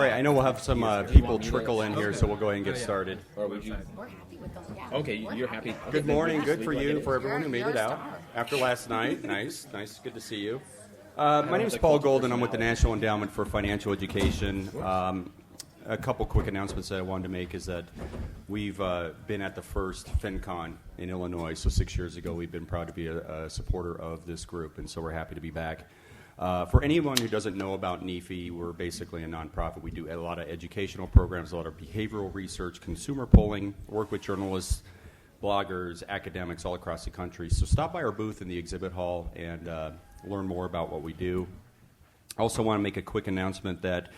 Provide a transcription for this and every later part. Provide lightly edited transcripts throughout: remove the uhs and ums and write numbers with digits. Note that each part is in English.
All right, I know we'll have some people trickle in here, so we'll go ahead and get started. Or would you? Okay, you're happy. Good morning, good for you, for everyone who made it out after last night. Nice, good to see you. My name is Paul Golden. I'm with the National Endowment for Financial Education. A couple quick announcements that I wanted to make is that we've been at the first FinCon in Illinois. So 6 years ago, we've been proud to be a supporter of this group, and so we're happy to be back. For anyone who doesn't know about NEFI, we're basically a nonprofit. We do a lot of educational programs, a lot of behavioral research, consumer polling, work with journalists, bloggers, academics all across the country. So stop by our booth in the exhibit hall and learn more about what we do. I also want to make a quick announcement that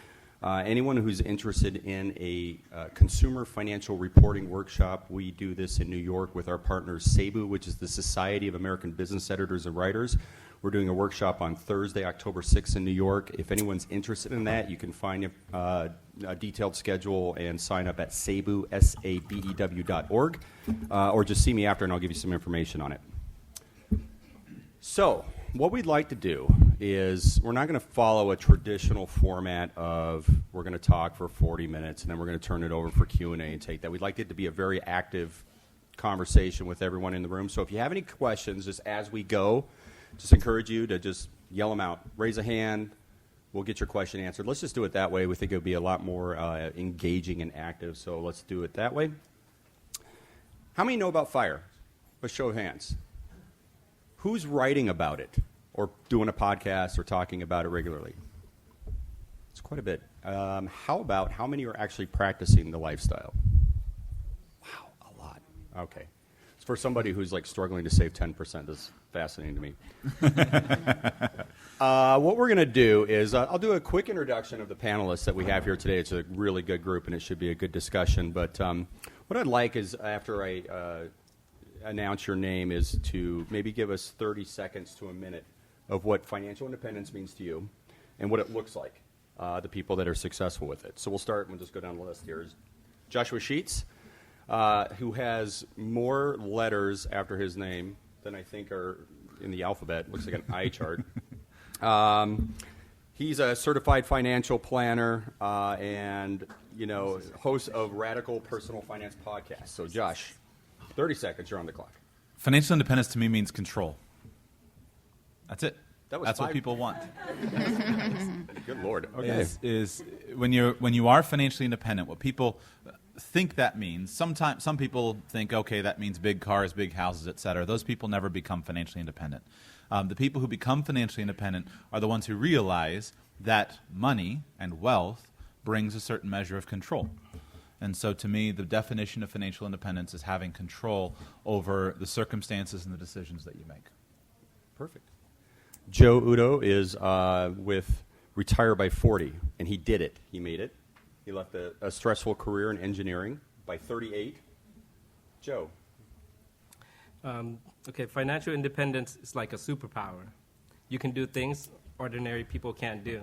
anyone who's interested in a consumer financial reporting workshop, we do this in New York with our partners SABU, which is the Society of American Business Editors and Writers. We're doing a workshop on Thursday, October 6th in New York. If anyone's interested in that, you can find a detailed schedule and sign up at sabew, sabew.org, or just see me after and I'll give you some information on it. So, what we'd like to do is we're not going to follow a traditional format of we're going to talk for 40 minutes and then we're going to turn it over for Q&A and take that. We'd like it to be a very active conversation with everyone in the room. So if you have any questions, just as we go, just encourage you to just yell them out. Raise a hand. We'll get your question answered. Let's just do it that way. We think it would be a lot more engaging and active, so let's do it that way. How many know about FIRE? A show of hands. Who's writing about it or doing a podcast or talking about it regularly? It's quite a bit. How many are actually practicing the lifestyle? Wow, a lot. Okay. For somebody who's like struggling to save 10%, that's fascinating to me. What we're going to do is I'll do a quick introduction of the panelists that we have here today. It's a really good group, and it should be a good discussion. But what I'd like is after I announce your name is to maybe give us 30 seconds to a minute of what financial independence means to you and what it looks like, the people that are successful with it. So we'll start, we'll just go down the list here. Joshua Sheets, who has more letters after his name than I think are in the alphabet. Looks like an eye chart. He's a certified financial planner and, host of Radical Personal Finance Podcast. So, Josh, 30 seconds, you're on the clock. Financial independence to me means control. That's it. That's what people want. Good Lord. Okay. Is when you are financially independent, what people think that means. Sometimes some people think, okay, that means big cars, big houses, et cetera. Those people never become financially independent. The people who become financially independent are the ones who realize that money and wealth brings a certain measure of control. And so to me, the definition of financial independence is having control over the circumstances and the decisions that you make. Perfect. Joe Udo is with Retire by 40, and he did it. He made it. He left a stressful career in engineering by 38. Joe. Okay, financial independence is like a superpower. You can do things ordinary people can't do.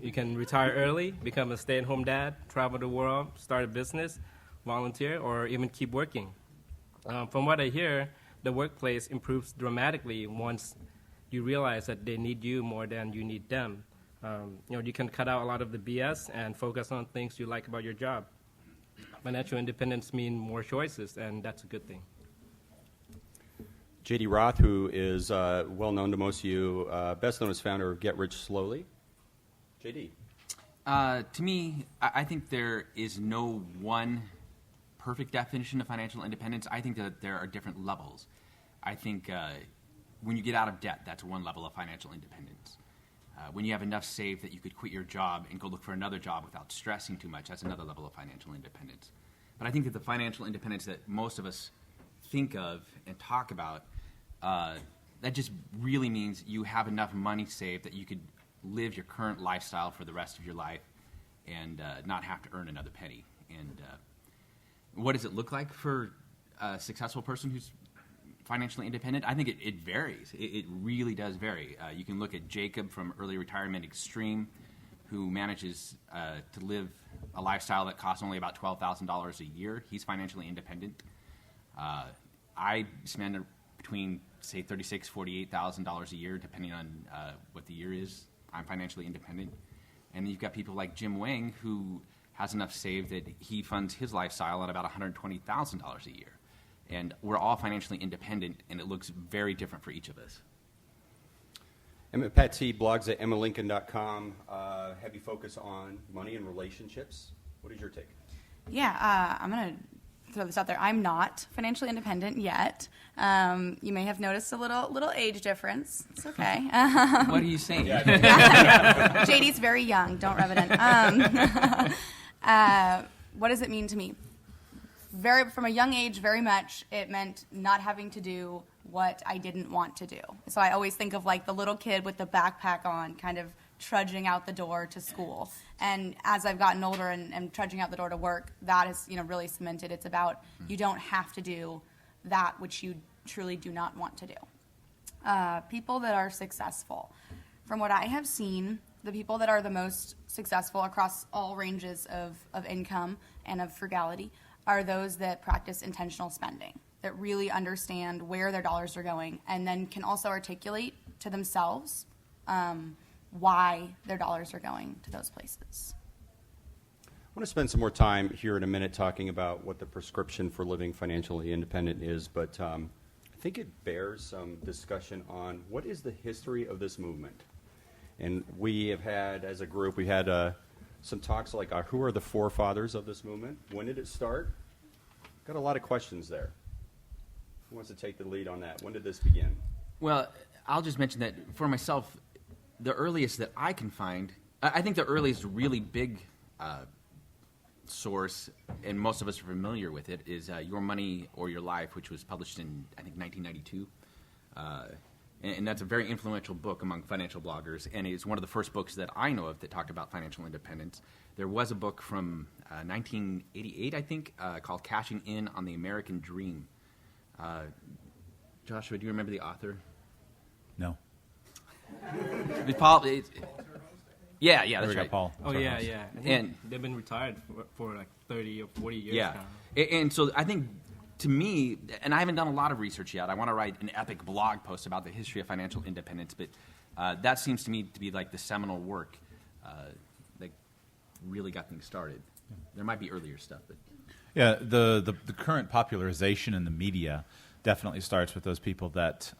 You can retire early, become a stay-at-home dad, travel the world, start a business, volunteer, or even keep working. From what I hear, the workplace improves dramatically once you realize that they need you more than you need them. You can cut out a lot of the BS and focus on things you like about your job. Financial independence means more choices, and that's a good thing. J.D. Roth, who is well known to most of you, best known as founder of Get Rich Slowly. J.D. To me, I think there is no one perfect definition of financial independence. I think that there are different levels. I think when you get out of debt, that's one level of financial independence. When you have enough saved that you could quit your job and go look for another job without stressing too much, that's another level of financial independence. But I think that the financial independence that most of us think of and talk about, that just really means you have enough money saved that you could live your current lifestyle for the rest of your life and not have to earn another penny. And what does it look like for a successful person who's financially independent? I think it varies. It really does vary. You can look at Jacob from Early Retirement Extreme, who manages to live a lifestyle that costs only about $12,000 a year. He's financially independent. I spend between, say, $36,000, $48,000 a year, depending on what the year is. I'm financially independent. And then you've got people like Jim Wang, who has enough saved that he funds his lifestyle at about $120,000 a year. And we're all financially independent, and it looks very different for each of us. Pat T blogs at emmalincoln.com. Heavy focus on money and relationships. What is your take? Yeah, I'm going to throw this out there. I'm not financially independent yet. You may have noticed a little age difference. It's okay. What are you saying? JD's very young. Don't rub it in. What does it mean to me? From a young age, very much, it meant not having to do what I didn't want to do. So I always think of like the little kid with the backpack on, kind of trudging out the door to school. And as I've gotten older and trudging out the door to work, that is, really cemented. It's about you don't have to do that which you truly do not want to do. People that are successful. From what I have seen, the people that are the most successful across all ranges of income and of frugality are those that practice intentional spending, that really understand where their dollars are going, and then can also articulate to themselves why their dollars are going to those places. I want to spend some more time here in a minute talking about what the prescription for living financially independent is, but I think it bears some discussion on what is the history of this movement. And we have had, as a group, we had some talks like, who are the forefathers of this movement? When did it start? Got a lot of questions there. Who wants to take the lead on that? When did this begin? Well, I'll just mention that for myself, the earliest that I can find, I think the earliest really big source, and most of us are familiar with it, is Your Money or Your Life, which was published in, I think, 1992. And that's a very influential book among financial bloggers, and it's one of the first books that I know of that talked about financial independence. There was a book from 1988, I think, called Cashing In on the American Dream. Joshua, do you remember the author? No. Paul. Yeah, There that's we go, right. Paul. Oh, Sorry, yeah, House. yeah. I think And- they've been retired for like 30 or 40 years Yeah, now. and so I think, to me, and I haven't done a lot of research yet. I want to write an epic blog post about the history of financial independence, but that seems to me to be like the seminal work that really got things started. There might be earlier stuff, but Yeah, the current popularization in the media definitely starts with those people that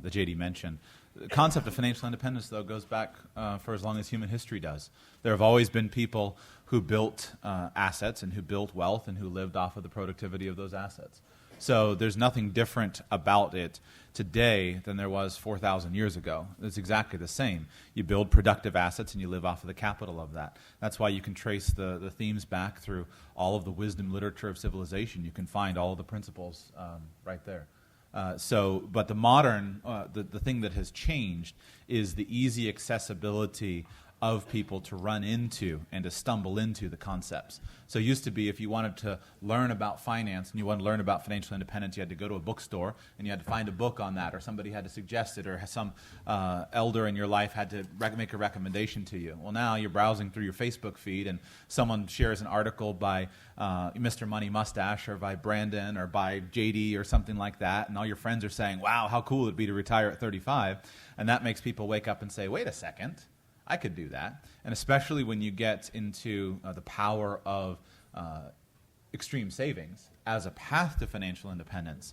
that JD mentioned. The concept of financial independence, though, goes back for as long as human history does. There have always been people who built assets and who built wealth and who lived off of the productivity of those assets. So there's nothing different about it today than there was 4,000 years ago. It's exactly the same. You build productive assets and you live off of the capital of that. That's why you can trace the themes back through all of the wisdom literature of civilization. You can find all of the principles right there. But the modern, the thing that has changed is the easy accessibility of people to run into and to stumble into the concepts. So it used to be if you wanted to learn about finance and you wanted to learn about financial independence, you had to go to a bookstore and you had to find a book on that, or somebody had to suggest it, or some elder in your life had to make a recommendation to you. Well, now you're browsing through your Facebook feed and someone shares an article by Mr. Money Mustache or by Brandon or by JD or something like that, and all your friends are saying, wow, how cool it would be to retire at 35. And that makes people wake up and say, wait a second, I could do that. And especially when you get into the power of extreme savings as a path to financial independence,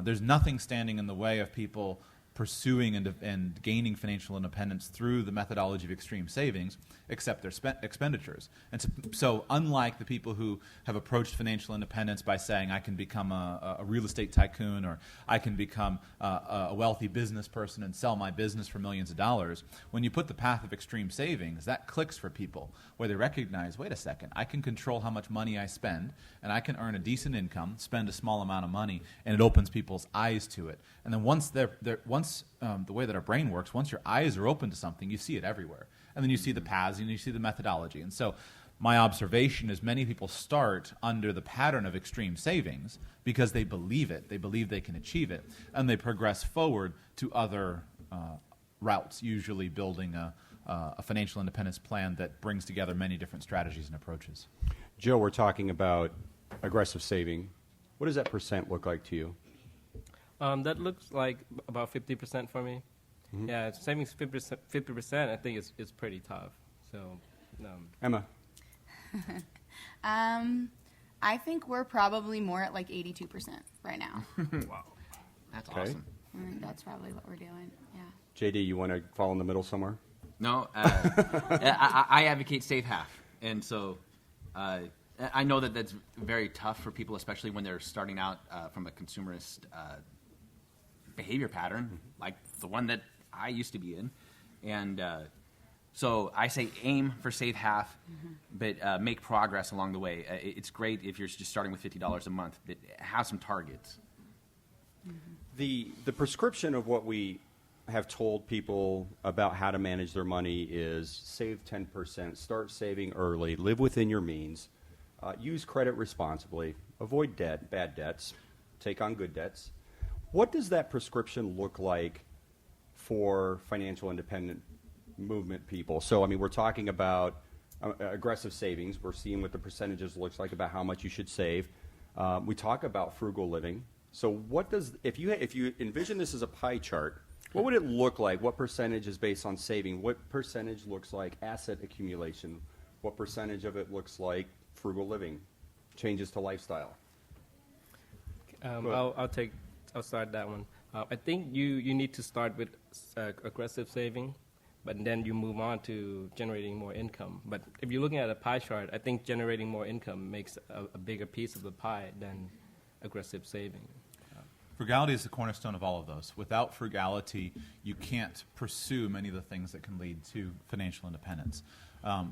there's nothing standing in the way of people pursuing and gaining financial independence through the methodology of extreme savings, except their expenditures. And so unlike the people who have approached financial independence by saying, I can become a real estate tycoon, or I can become a wealthy business person and sell my business for millions of dollars, when you put the path of extreme savings, that clicks for people, where they recognize, wait a second, I can control how much money I spend, and I can earn a decent income, spend a small amount of money, and it opens people's eyes to it. And then once the way that our brain works, once your eyes are open to something, you see it everywhere. And then you see the paths and you see the methodology. And so my observation is many people start under the pattern of extreme savings because they believe it, they believe they can achieve it, and they progress forward to other routes, usually building a financial independence plan that brings together many different strategies and approaches. Joe, we're talking about aggressive saving. What does that percent look like to you? That looks like about 50% for me. Yeah, savings 50%, I think is pretty tough. So, Emma. I think we're probably more at like 82% right now. That's Okay. awesome. I think that's probably what we're doing. Yeah. JD, you want to fall in the middle somewhere? No, I advocate save half, and so I know that that's very tough for people, especially when they're starting out from a consumerist behavior pattern, like the one that I used to be in, and so I say aim for save half, but make progress along the way. It's great if you're just starting with $50 a month, but have some targets. The prescription of what we have told people about how to manage their money is save 10%, start saving early, live within your means, use credit responsibly, avoid debt, bad debts, take on good debts. What does that prescription look like for financial independent movement people? So, I mean, we're talking about aggressive savings. We're seeing what the percentages looks like about how much you should save. We talk about frugal living. So what does, if you envision this as a pie chart, what would it look like? What percentage is based on saving? What percentage looks like asset accumulation? What percentage of it looks like frugal living, changes to lifestyle? I'll start that one. I think you need to start with aggressive saving, but then you move on to generating more income. But if you're looking at a pie chart, I think generating more income makes a bigger piece of the pie than aggressive saving. Frugality is the cornerstone of all of those. Without frugality, you can't pursue many of the things that can lead to financial independence.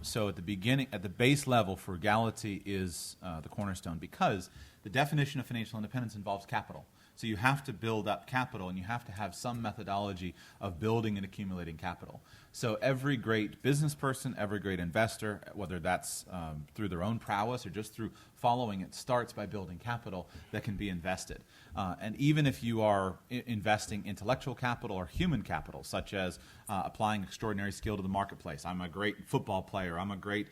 So at the beginning, at the base level, frugality is the cornerstone because the definition of financial independence involves capital. So you have to build up capital, and you have to have some methodology of building and accumulating capital. So every great business person, every great investor, whether that's through their own prowess or just through following it, starts by building capital that can be invested. And even if you are investing intellectual capital or human capital, such as applying extraordinary skill to the marketplace, I'm a great football player, I'm a great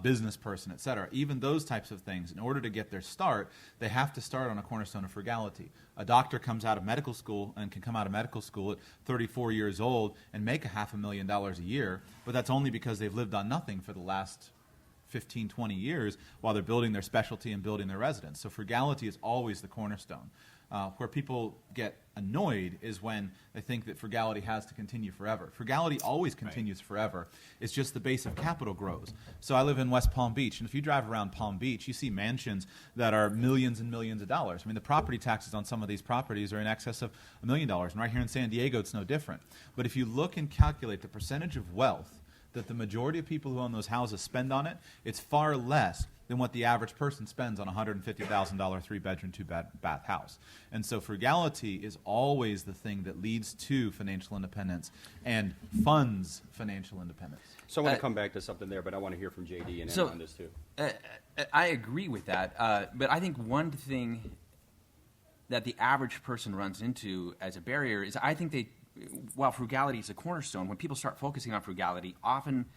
business person, et cetera, even those types of things, in order to get their start, they have to start on a cornerstone of frugality. A doctor comes out of medical school and can come out of medical school at 34 years old and make $500,000 a year, but that's only because they've lived on nothing for the last 15, 20 years while they're building their specialty and building their residence. So frugality is always the cornerstone. Where people get annoyed is when they think that frugality has to continue forever. Frugality always continues forever. It's just the base of capital grows. So I live in West Palm Beach, and if you drive around Palm Beach, you see mansions that are millions and millions of dollars. I mean, the property taxes on some of these properties are in excess of $1 million, and right here in San Diego, it's no different. But if you look and calculate the percentage of wealth that the majority of people who own those houses spend on it, it's far less than what the average person spends on a $150,000 three-bedroom, two-bath house. And so frugality is always the thing that leads to financial independence and funds financial independence. So I want to come back to something there, but I want to hear from JD and Emma on this too. I agree with that, but I think one thing that the average person runs into as a barrier is I think while frugality is a cornerstone, when people start focusing on frugality, often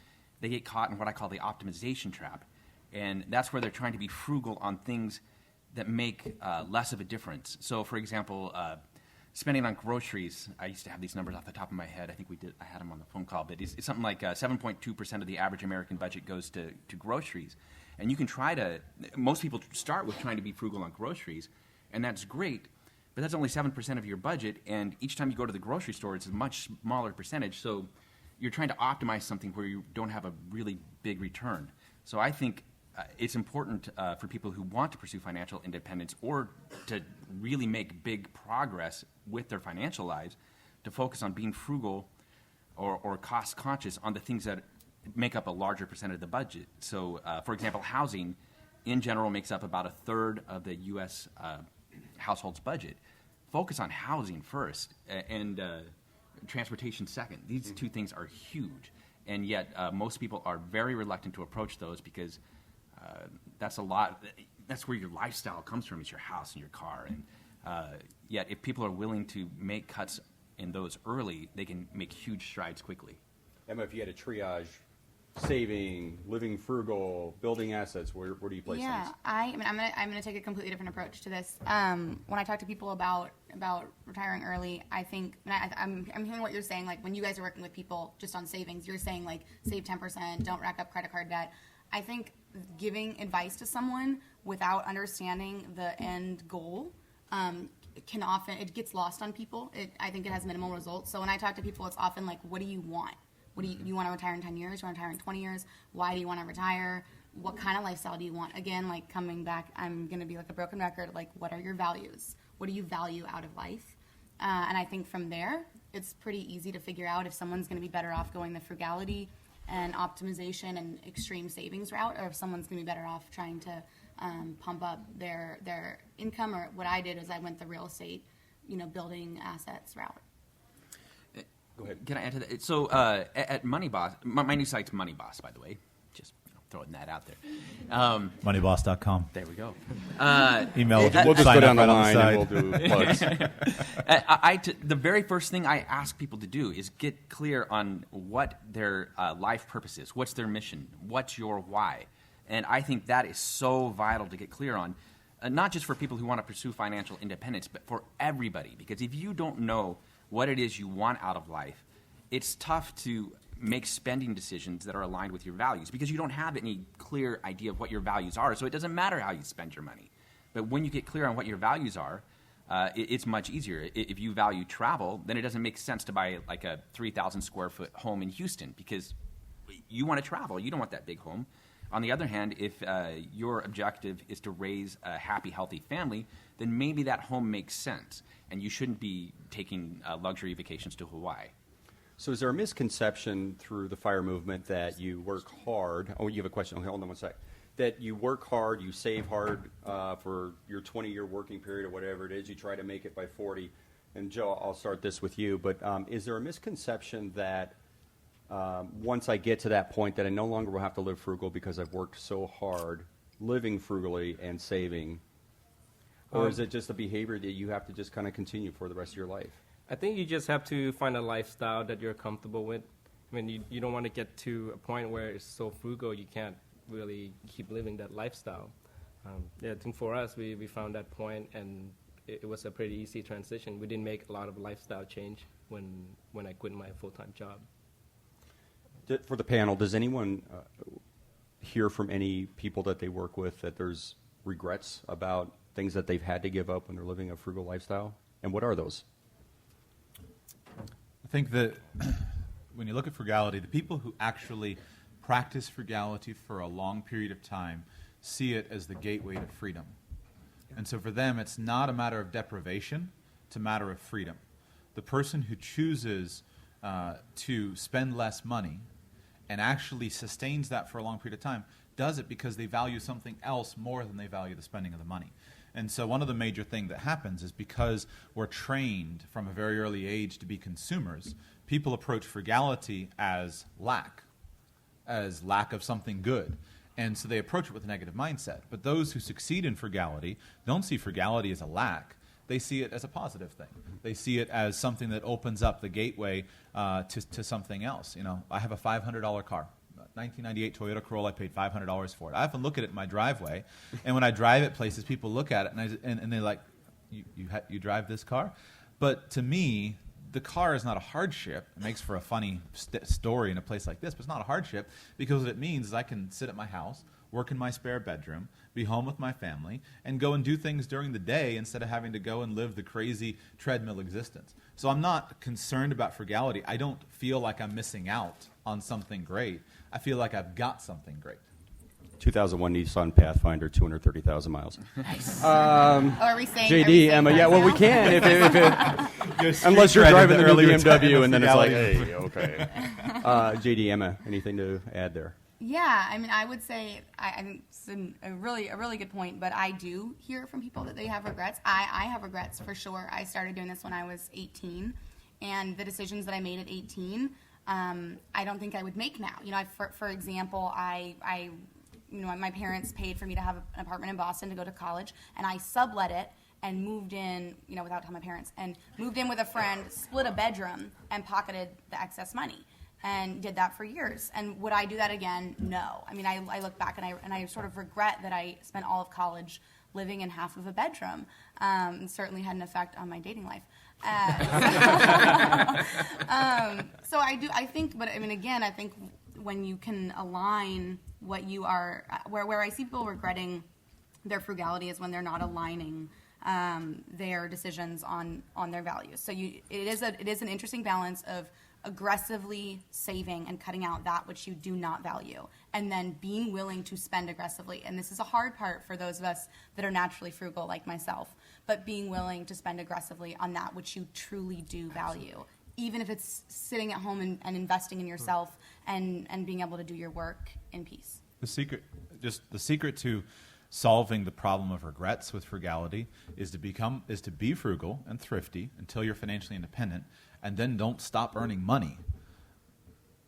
they get caught in what I call the optimization trap. And that's where they're trying to be frugal on things that make less of a difference. So, for example, spending on groceries, I used to have these numbers off the top of my head. I think I had them on the phone call, but it's something like 7.2% of the average American budget goes to groceries. And you can most people start with trying to be frugal on groceries, and that's great, but that's only 7% of your budget, and each time you go to the grocery store, it's a much smaller percentage. So you're trying to optimize something where you don't have a really big return. So I think it's important for people who want to pursue financial independence or to really make big progress with their financial lives to focus on being frugal or cost conscious on the things that make up a larger percent of the budget. So, for example, housing in general makes up about a third of the U.S. Household's budget. Focus on housing first and transportation second. These two things are huge, and yet most people are very reluctant to approach those because that's a lot. That's where your lifestyle comes from, is your house and your car. And yet, if people are willing to make cuts in those early, they can make huge strides quickly. Emma, if you had to triage saving, living frugal, building assets? Where do you place Yeah, things? I'm gonna take a completely different approach to this. When I talk to people about retiring early, I think I'm hearing what you're saying. Like when you guys are working with people just on savings, you're saying like save 10%, don't rack up credit card debt. I think giving advice to someone without understanding the end goal can often, it gets lost on people. I think it has minimal results. So when I talk to people, it's often like, what do you want? What do you want to retire in 10 years? You want to retire in 20 years? Why do you want to retire? What kind of lifestyle do you want? Again, like coming back, I'm going to be like a broken record. Like, what are your values? What do you value out of life? And I think from there, it's pretty easy to figure out if someone's going to be better off going the frugality and optimization and extreme savings route, or if someone's going to be better off trying to pump up their income. Or what I did is I went the real estate, building assets route. Go ahead. Can I add to that? So at Money Boss, my new site's Money Boss, by the way. Just throwing that out there. Moneyboss.com. There we go. Email. We'll just sign go down up the right on line side. and we'll do plugs. The very first thing I ask people to do is get clear on what their life purpose is. What's their mission? What's your why? And I think that is so vital to get clear on, not just for people who want to pursue financial independence, but for everybody. Because if you don't know what it is you want out of life, it's tough to make spending decisions that are aligned with your values because you don't have any clear idea of what your values are. So it doesn't matter how you spend your money. But when you get clear on what your values are, it's much easier. If you value travel, then it doesn't make sense to buy like a 3,000 square foot home in Houston because you want to travel. You don't want that big home. On the other hand, if your objective is to raise a happy, healthy family, then maybe that home makes sense, and you shouldn't be taking luxury vacations to Hawaii. So is there a misconception through the FIRE movement that you work hard? Oh, you have a question. Okay, hold on one sec. That you work hard, you save hard for your 20-year working period or whatever it is. You try to make it by 40. And Joe, I'll start this with you. But is there a misconception that once I get to that point that I no longer will have to live frugal because I've worked so hard living frugally and saving? Or is it just a behavior that you have to just kind of continue for the rest of your life? I think you just have to find a lifestyle that you're comfortable with. I mean, you don't want to get to a point where it's so frugal you can't really keep living that lifestyle. I think for us, we found that point, and it was a pretty easy transition. We didn't make a lot of lifestyle change when I quit my full-time job. For the panel, does anyone hear from any people that they work with that there's regrets about things that they've had to give up when they're living a frugal lifestyle? And what are those? I think that when you look at frugality, the people who actually practice frugality for a long period of time see it as the gateway to freedom. And so for them, it's not a matter of deprivation, it's a matter of freedom. The person who chooses to spend less money and actually sustains that for a long period of time does it because they value something else more than they value the spending of the money. And so one of the major things that happens is because we're trained from a very early age to be consumers, people approach frugality as lack of something good. And so they approach it with a negative mindset. But those who succeed in frugality don't see frugality as a lack. They see it as a positive thing. They see it as something that opens up the gateway to something else. I have a $500 car. 1998 Toyota Corolla, I paid $500 for it. I often look at it in my driveway, and when I drive it places, people look at it, and they're like, you drive this car? But to me, the car is not a hardship. It makes for a funny story in a place like this, but it's not a hardship because what it means is I can sit at my house, work in my spare bedroom, be home with my family, and go and do things during the day instead of having to go and live the crazy treadmill existence. So I'm not concerned about frugality. I don't feel like I'm missing out on something great. I feel like I've got something great. 2001 Nissan Pathfinder, 230,000 miles. Are we saying JD, Emma, yeah, well, we can unless you're driving the new BMW, and then it's like, hey, okay. JD, Emma, anything to add there? Yeah, I mean, I would say I think it's a really good point, but I do hear from people that they have regrets. I have regrets for sure. I started doing this when I was 18, and the decisions that I made at 18, I don't think I would make now. For example, my parents paid for me to have an apartment in Boston to go to college, and I sublet it and moved in, without telling my parents, and moved in with a friend, split a bedroom, and pocketed the excess money. and did that for years. And would I do that again? No. I mean, I look back and I sort of regret that I spent all of college living in half of a bedroom. And certainly had an effect on my dating life. So I think, but I mean, again, I think when you can align what you are, where I see people regretting their frugality is when they're not aligning their decisions on their values. So it is an interesting balance of aggressively saving and cutting out that which you do not value, and then being willing to spend aggressively. And this is a hard part for those of us that are naturally frugal like myself, but being willing to spend aggressively on that which you truly do value, even if it's sitting at home and investing in yourself and being able to do your work in peace. The secret to solving the problem of regrets with frugality is to be frugal and thrifty until you're financially independent, and then don't stop earning money.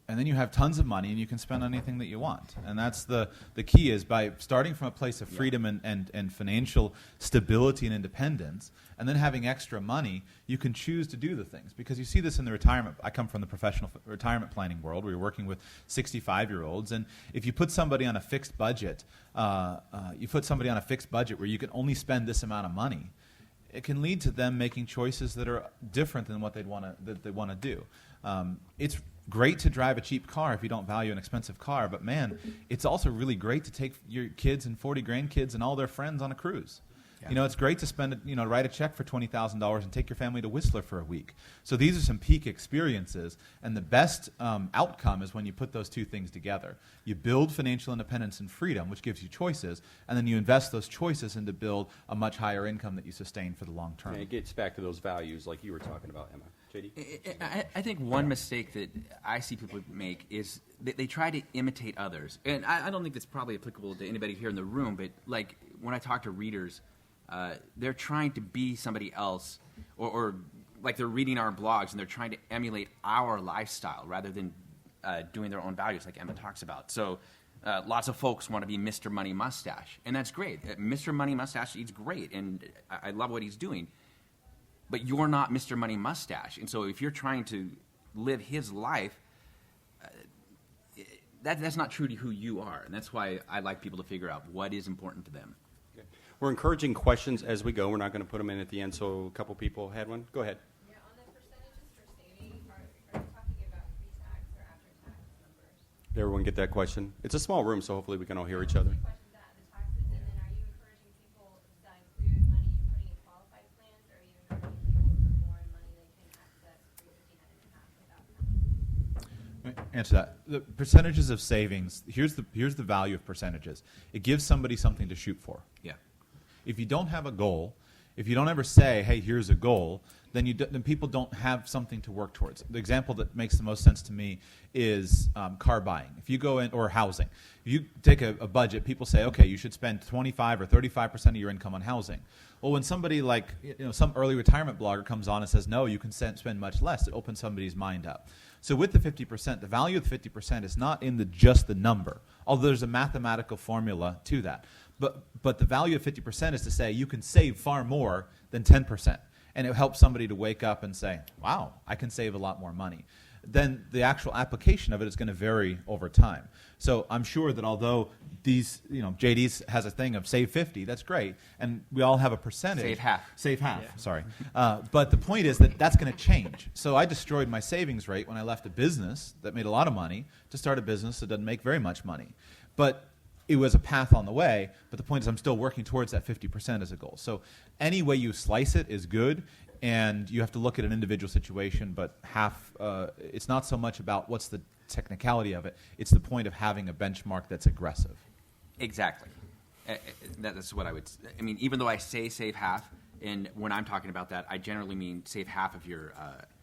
And then you have tons of money and you can spend on anything that you want. And that's the key, is by starting from a place of freedom and financial stability and independence, and then having extra money, you can choose to do the things. Because you see this in the retirement. I come from the professional retirement planning world where you're working with 65-year-olds. And if you put somebody on a fixed budget, where you can only spend this amount of money, it can lead to them making choices that are different than what they want to do. It's great to drive a cheap car if you don't value an expensive car, but man, it's also really great to take your kids and 40 grandkids and all their friends on a cruise. Yeah. It's great to write a check for $20,000 and take your family to Whistler for a week. So these are some peak experiences, and the best outcome is when you put those two things together. You build financial independence and freedom, which gives you choices, and then you invest those choices into build a much higher income that you sustain for the long term. And it gets back to those values like you were talking about, Emma. JD? I think one mistake that I see people make is they try to imitate others. And I don't think that's probably applicable to anybody here in the room, but like when I talk to readers, they're trying to be somebody else, or like they're reading our blogs and they're trying to emulate our lifestyle rather than doing their own values like Emma talks about. So lots of folks want to be Mr. Money Mustache, and that's great. Mr. Money Mustache, he's great, and I love what he's doing. But you're not Mr. Money Mustache. And so if you're trying to live his life, that's not true to who you are. And that's why I like people to figure out what is important to them. Okay. We're encouraging questions as we go. We're not going to put them in at the end, so a couple people had one. Go ahead. Yeah, on the percentages for saving, are you talking about pre-tax or after-tax numbers? Did everyone get that question? It's a small room, so hopefully we can all hear each other. The taxes, and then are you encouraging people that include money you're putting in qualified plans, or are you encouraging people to put more in money they can access pre-59 and a half without penalties? Answer that. The percentages of savings, here's the value of percentages. It gives somebody something to shoot for. Yeah. If you don't have a goal, if you don't ever say, hey, here's a goal, then people don't have something to work towards. The example that makes the most sense to me is car buying. If you go in, or housing. If you take a budget, people say, okay, you should spend 25 or 35% of your income on housing. Well, when somebody like some early retirement blogger comes on and says, no, you can spend much less, it opens somebody's mind up. So with the 50%, the value of the 50% is not in just the number, although there's a mathematical formula to that. But the value of 50% is to say you can save far more than 10%. And it helps somebody to wake up and say, wow, I can save a lot more money. Then the actual application of it is going to vary over time. So I'm sure that although JD's has a thing of save 50, that's great, and we all have a percentage. Save half. Save half, Yeah. sorry. But the point is that that's going to change. So I destroyed my savings rate when I left a business that made a lot of money to start a business that doesn't make very much money. But it was a path on the way, but the point is I'm still working towards that 50% as a goal. So any way you slice it is good, and you have to look at an individual situation, but it's not so much about what's the technicality of it, it's the point of having a benchmark that's aggressive. Exactly. That's what I would say. I mean, even though I say save half, and when I'm talking about that, I generally mean save half of your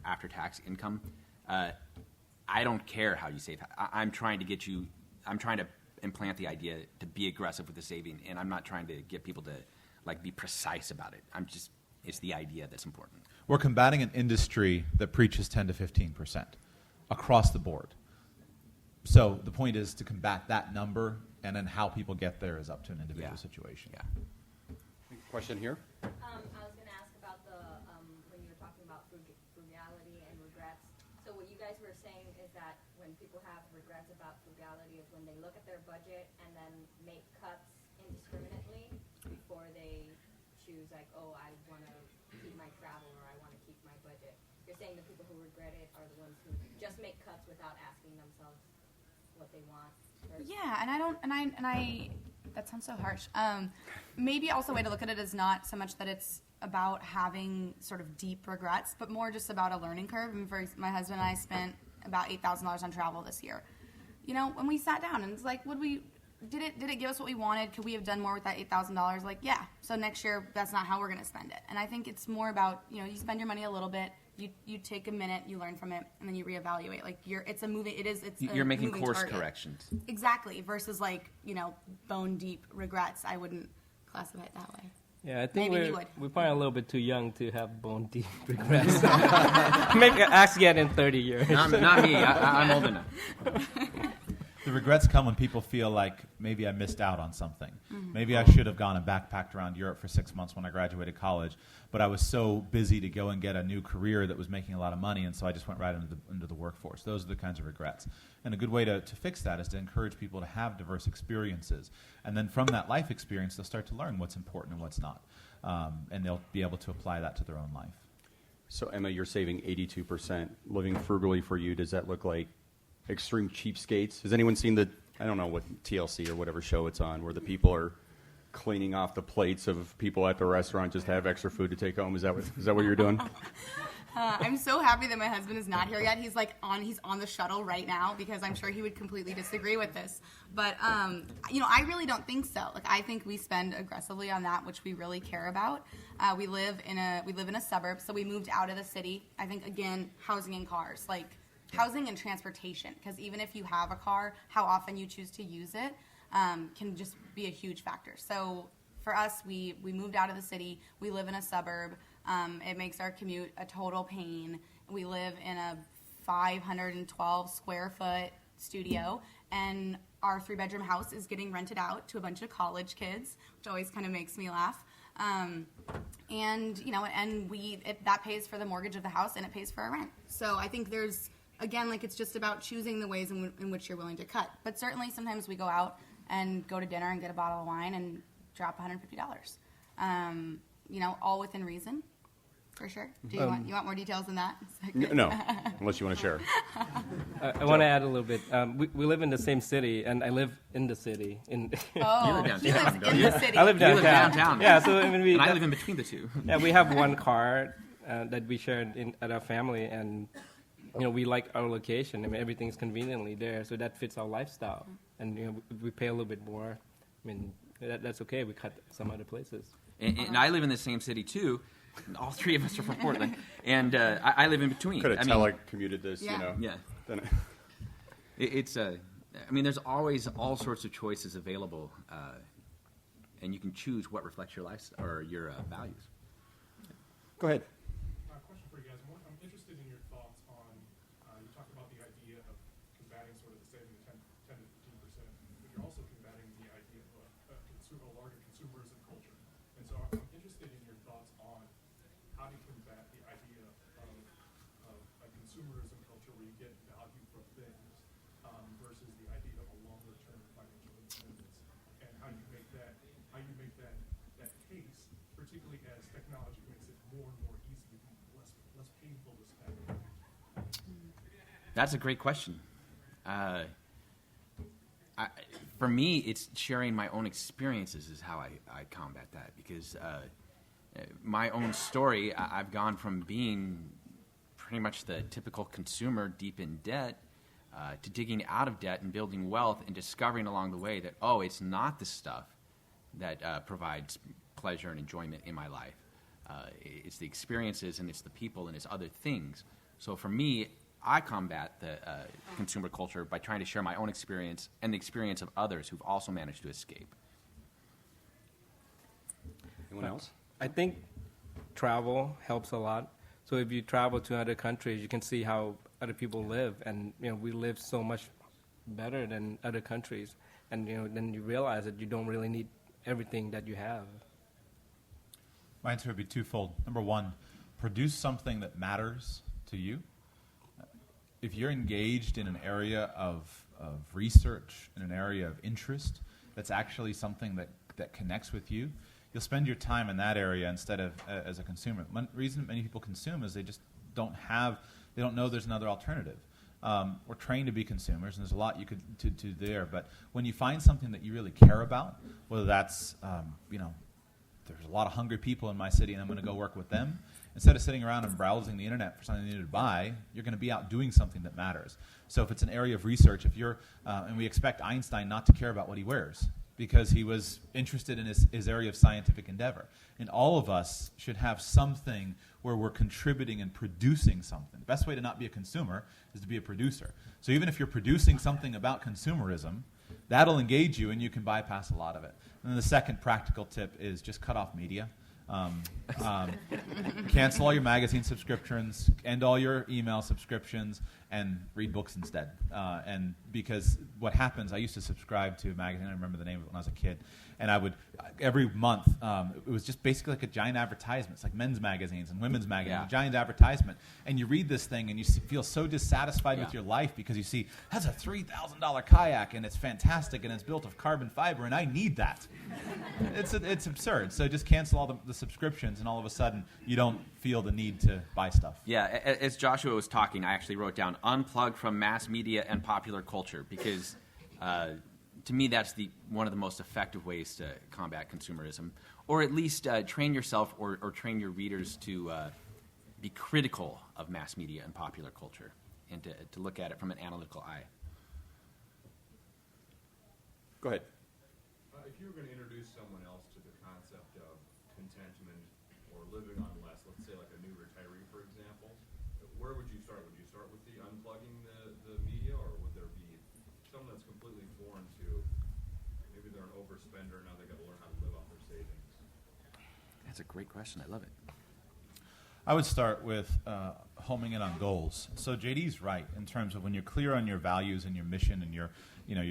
after-tax income. I don't care how you save. I'm trying to implant the idea to be aggressive with the saving, and I'm not trying to get people to be precise about it. It's the idea that's important. We're combating an industry that preaches 10 to 15% across the board. So the point is to combat that number, and then how people get there is up to an individual situation. Yeah. Question here. I was going to ask about when you were talking about frugality and regrets. So what you guys were saying is that when people have regrets about frugality is when they look at their budget and then make cuts indiscriminately before they choose, like, oh, I want to keep my travel or I want to keep my budget. You're saying the people who regret it are the ones who just make cuts without asking themselves what they want. Yeah, and I that sounds so harsh. Maybe also a way to look at it is not so much that it's about having sort of deep regrets, but more just about a learning curve. And for my husband and I spent about $8,000 on travel this year. You know, when we sat down and it's like, did it give us what we wanted? Could we have done more with that $8,000? Like, yeah. So next year, that's not how we're going to spend it. And I think it's more about, you know, you spend your money a little bit, you take a minute, you learn from it, and then you reevaluate. Like, You're making moving course target. corrections. Exactly. Versus like, you know, bone deep regrets. I wouldn't classify it that way. Yeah, I think Maybe you would. we're probably a little bit too young to have bone deep regrets. Maybe ask again in 30 years. Not me. I'm old enough. The regrets come when people feel like maybe I missed out on something. Maybe I should have gone and backpacked around Europe for 6 months when I graduated college, but I was so busy to go and get a new career that was making a lot of money, and so I just went right into the workforce. Those are the kinds of regrets. And a good way to fix that is to encourage people to have diverse experiences. And then from that life experience, they'll start to learn what's important and what's not. And they'll be able to apply that to their own life. So, Emma, you're saving 82%. Living frugally for you, does that look like extreme cheapskates? Has anyone seen I don't know what TLC or whatever show it's on, where the people are cleaning off the plates of people at the restaurant just to have extra food to take home? Is that what you're doing? I'm so happy that my husband is not here yet. He's on the shuttle right now because I'm sure he would completely disagree with this. But you know, I really don't think so. Like, I think we spend aggressively on that which we really care about. We live in a suburb, so we moved out of the city. I think, again, housing and cars, like housing and transportation, because even if you have a car, how often you choose to use it can just be a huge factor. So for us, we moved out of the city. We live in a suburb. It makes our commute a total pain. We live in a 512 square foot studio, and our 3-bedroom house is getting rented out to a bunch of college kids, which always kind of makes me laugh. And you know, and that pays for the mortgage of the house, and it pays for our rent. So I think there's, again, like, it's just about choosing the ways in which you're willing to cut. But certainly sometimes we go out and go to dinner and get a bottle of wine and drop $150. You know, all within reason, for sure. Do you want more details than that? No, unless you want to share. I want to add a little bit. We live in the same city, and I live in the city. Oh, downtown, he lives in the city. I live You downtown. live downtown. Yeah, so I mean, And I live in between the two. Yeah, we have one car that we share at our family, and you know, we like our location. I mean, everything's conveniently there, so that fits our lifestyle. And you know, we pay a little bit more. I mean, that's okay. We cut some other places. And I live in the same city too. And all three of us are from Portland, and I live in between. Could have I mean, telecommuted this, Yeah. you know. Yeah. Then It's I mean, there's always all sorts of choices available, and you can choose what reflects your life or your values. Go ahead. Question for you guys. I'm interested in your thoughts on, you talked about the idea of combating sort of the saving the 10 to 15%, but you're also combating the idea of a larger consumerism culture. And so I'm interested in your thoughts on how to combat the idea of a consumerism culture where you get value from things versus the idea of a longer-term financial independence, and how you make that case, particularly as technology makes it more and more easy and less painful to spend. That's a great question. For me, it's sharing my own experiences is how I combat that, because my own story, I've gone from being pretty much the typical consumer deep in debt to digging out of debt and building wealth and discovering along the way that, oh, it's not the stuff that provides pleasure and enjoyment in my life. It's the experiences, and it's the people, and it's other things. So for me, I combat the consumer culture by trying to share my own experience and the experience of others who've also managed to escape. Anyone else? I think travel helps a lot. So if you travel to other countries, you can see how other people live, and you know, we live so much better than other countries. And you know, then you realize that you don't really need everything that you have. My answer would be twofold. Number one, produce something that matters to you. if you're engaged in an area of research, in an area of interest, that's actually something that connects with you, you'll spend your time in that area instead of as a consumer. One reason many people consume is they just don't know there's another alternative. We're trained to be consumers, and there's a lot you could do there. But when you find something that you really care about, whether that's there's a lot of hungry people in my city, and I'm going to go work with them. Instead of sitting around and browsing the internet for something you need to buy, you're going to be out doing something that matters. So if it's an area of research, if you're, and we expect Einstein not to care about what he wears because he was interested in his area of scientific endeavor. And all of us should have something where we're contributing and producing something. The best way to not be a consumer is to be a producer. So even if you're producing something about consumerism, that'll engage you and you can bypass a lot of it. And then the second practical tip is just cut off media. Cancel all your magazine subscriptions, end all your email subscriptions, and read books instead. And because what happens, I used to subscribe to a magazine, I remember the name of it when I was a kid, and I would, every month, it was just basically like a giant advertisement. It's like men's magazines and women's magazines, a giant advertisement. And you read this thing and you feel so dissatisfied with your life because you see, that's a $3,000 kayak and it's fantastic and it's built of carbon fiber and I need that. It's absurd. So just cancel all the subscriptions and all of a sudden you don't feel the need to buy stuff. Yeah, as Joshua was talking, I actually wrote down unplug from mass media and popular culture because to me that's one of the most effective ways to combat consumerism, or at least train yourself or train your readers to be critical of mass media and popular culture and to look at it from an analytical eye. Go ahead. If you were going to introduce someone else to the concept of contentment or living on less, let's say like a new retiree, for example, where would you start? Would you start with the unplugging the media, or would there be someone that's completely foreign to, maybe they're an overspender, now they got to learn how to live off their savings? That's a great question. I love it. I would start with homing in on goals. So JD's right in terms of when you're clear on your values and your mission and your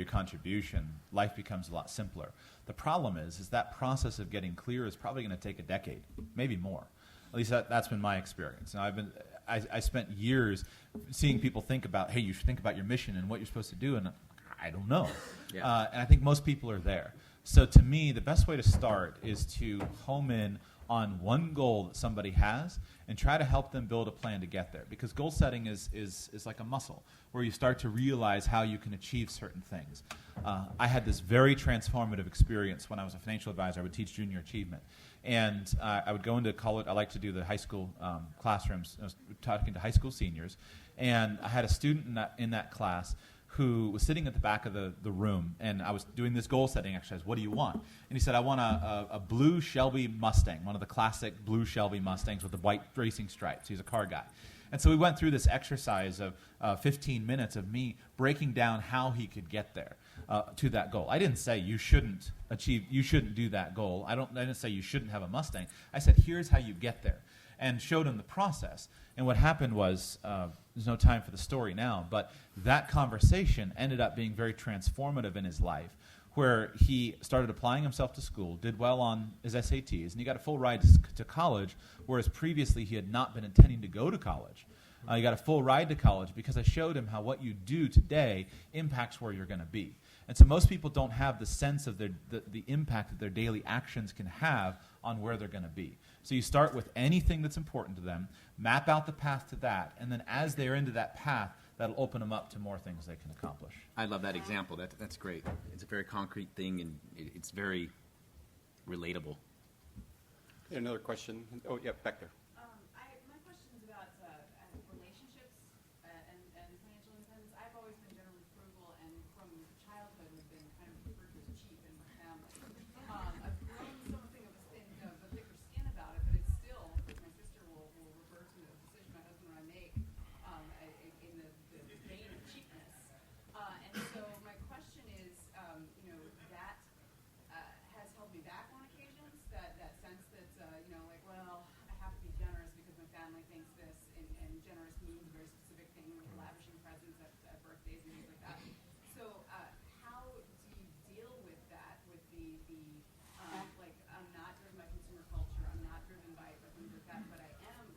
contribution, life becomes a lot simpler. The problem is that process of getting clear is probably going to take a decade, maybe more. At least that's been my experience. Now I spent years seeing people think about, hey, you should think about your mission and what you're supposed to do, and I don't know. Yeah. And I think most people are there. So to me, the best way to start is to home in on one goal that somebody has and try to help them build a plan to get there. Because goal setting is like a muscle where you start to realize how you can achieve certain things. I had this very transformative experience when I was a financial advisor. I would teach junior achievement. And I would go into college. I like to do the high school classrooms. I was talking to high school seniors. And I had a student in that class who was sitting at the back of the room, and I was doing this goal setting exercise. What do you want? And he said, I want a blue Shelby Mustang, one of the classic blue Shelby Mustangs with the white racing stripes. He's a car guy. And so we went through this exercise of 15 minutes of me breaking down how he could get there to that goal. I didn't say you shouldn't do that goal. I didn't say you shouldn't have a Mustang. I said, here's how you get there, and showed him the process. And what happened was, there's no time for the story now, but that conversation ended up being very transformative in his life, where he started applying himself to school, did well on his SATs, and he got a full ride to college, whereas previously he had not been intending to go to college. He got a full ride to college because I showed him how what you do today impacts where you're going to be. And so most people don't have the sense of the impact that their daily actions can have on where they're going to be. So you start with anything that's important to them, map out the path to that, and then as they're into that path, that'll open them up to more things they can accomplish. I love that example. That's great. It's a very concrete thing, and it's very relatable. Another question? Oh, yeah, back there. My question is about relationships and financial independence. I've always been generally frugal, and from childhood have been kind of referred to as cheap in my family. I've grown something of a thicker skin about it, but it's still, my sister will refer to a decision my husband and I make in the vein of cheapness. And so my question is, that has held me back on occasions, that sense that, like, well, I have to be generous because my family thinks this, and generous means a very specific thing, like lavishing presents at birthdays and things like that. So how do you deal with that, with the like, I'm not driven by consumer culture, I'm not driven by things like that, but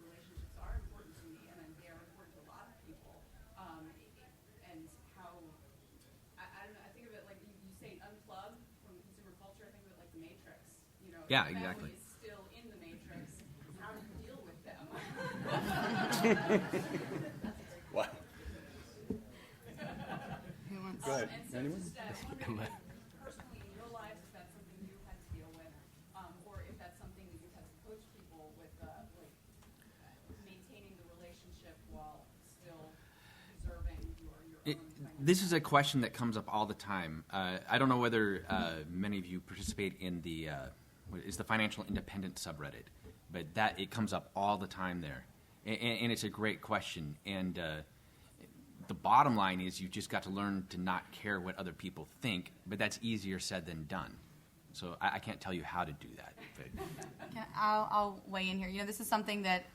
relationships are important to me, and they are important to a lot of people. And Yeah, exactly. Still in the matrix, how do you deal with them? What? Go ahead. Anyone? Personally, in your lives, if that's something you had to deal with, or if that's something that you had to coach people with, maintaining the relationship while still preserving your own financial. This is a question that comes up all the time. I don't know whether many of you participate in the what is the financial independence subreddit, but that it comes up all the time there, and it's a great question. And the bottom line is you've just got to learn to not care what other people think, but that's easier said than done. So I can't tell you how to do that. But I'll weigh in here. You know, this is something that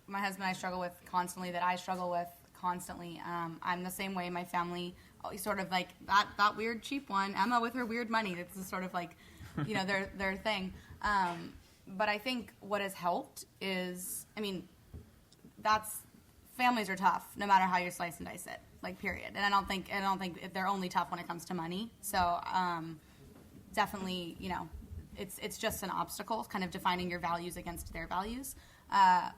my husband and I struggle with constantly, that I struggle with constantly. I'm the same way. My family, sort of like that weird cheap one, Emma with her weird money. This is sort of like, you know, their thing. But I think what has helped is, I mean, families are tough no matter how you slice and dice it, like, period. And I don't think they're only tough when it comes to money. So definitely, you know, it's just an obstacle, kind of defining your values against their values.